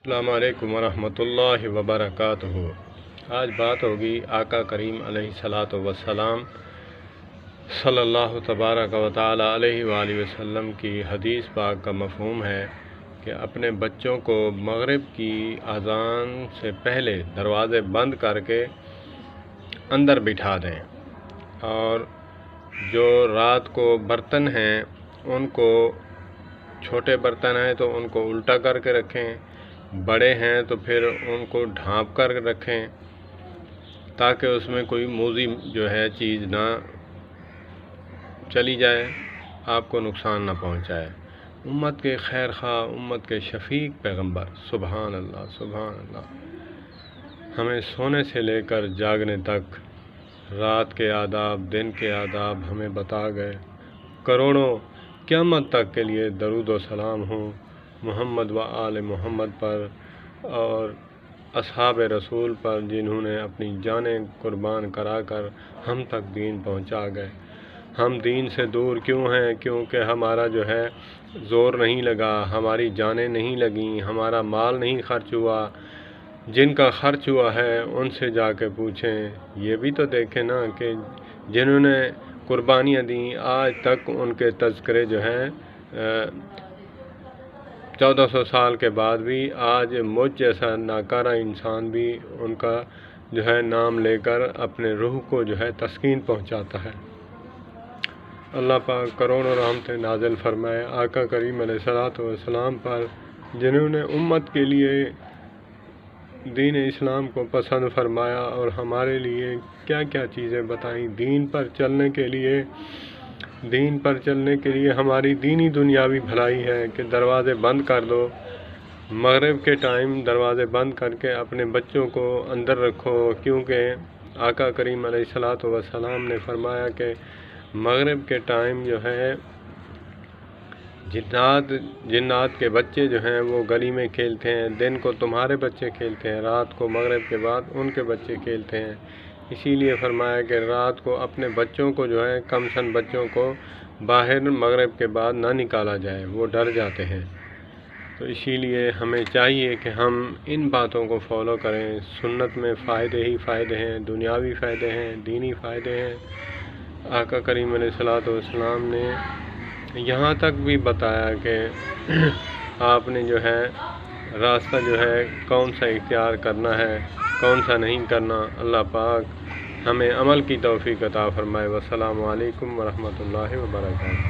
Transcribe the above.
السلام علیکم ورحمۃ اللہ وبرکاتہ۔ آج بات ہوگی آقا کریم علیہ الصلاۃ والسلام صلی اللہ تبارک و تعالی علیہ وآلہ وسلم کی حدیث پاک کا مفہوم ہے کہ اپنے بچوں کو مغرب کی اذان سے پہلے دروازے بند کر کے اندر بٹھا دیں، اور جو رات کو برتن ہیں ان کو، چھوٹے برتن ہیں تو ان کو الٹا کر کے رکھیں، بڑے ہیں تو پھر ان کو ڈھانپ کر رکھیں تاکہ اس میں کوئی موذی جو ہے چیز نہ چلی جائے، آپ کو نقصان نہ پہنچائے۔ امت کے خیر خواہ، امت کے شفیق پیغمبر، سبحان اللہ سبحان اللہ، ہمیں سونے سے لے کر جاگنے تک رات کے آداب، دن کے آداب ہمیں بتا گئے۔ کروڑوں قیامت تک کے لیے درود و سلام ہوں محمد و آل محمد پر اور اصحاب رسول پر، جنہوں نے اپنی جانیں قربان کرا کر ہم تک دین پہنچا گئے۔ ہم دین سے دور کیوں ہیں؟ کیونکہ ہمارا جو ہے زور نہیں لگا، ہماری جانیں نہیں لگیں، ہمارا مال نہیں خرچ ہوا۔ جن کا خرچ ہوا ہے ان سے جا کے پوچھیں، یہ بھی تو دیکھیں نا کہ جنہوں نے قربانیاں دیں آج تک ان کے تذکرے جو ہیں 1400 سال کے بعد بھی آج مجھ جیسا ناکارہ انسان بھی ان کا جو ہے نام لے کر اپنے روح کو جو ہے تسکین پہنچاتا ہے۔ اللہ پاک کروڑوں رحمتیں نازل فرمائے آقا کریم علیہ الصلاۃ والسلام پر، جنہوں نے امت کے لیے دین اسلام کو پسند فرمایا اور ہمارے لیے کیا کیا چیزیں بتائیں دین پر چلنے کے لیے۔ دین پر چلنے کے لیے ہماری دینی دنیاوی بھلائی ہے کہ دروازے بند کر دو، مغرب کے ٹائم دروازے بند کر کے اپنے بچوں کو اندر رکھو، کیونکہ آقا کریم علیہ الصلاۃ والسلام نے فرمایا کہ مغرب کے ٹائم جو ہے جنات کے بچے جو ہیں وہ گلی میں کھیلتے ہیں، دن کو تمہارے بچے کھیلتے ہیں، رات کو مغرب کے بعد ان کے بچے کھیلتے ہیں۔ اسی لیے فرمایا کہ رات کو اپنے بچوں کو جو ہے، کم سن بچوں کو باہر مغرب کے بعد نہ نکالا جائے، وہ ڈر جاتے ہیں۔ تو اسی لیے ہمیں چاہیے کہ ہم ان باتوں کو فالو کریں۔ سنت میں فائدے ہی فائدے ہیں، دنیاوی فائدے ہیں، دینی فائدے ہیں۔ آقا کریم علیہ الصلاۃ والسلام نے یہاں تک بھی بتایا کہ آپ نے جو ہے راستہ جو ہے کون سا اختیار کرنا ہے، کون سا نہیں کرنا۔ اللہ پاک ہمیں عمل کی توفیق عطا فرمائے۔ والسلام علیکم ورحمۃ اللہ وبرکاتہ۔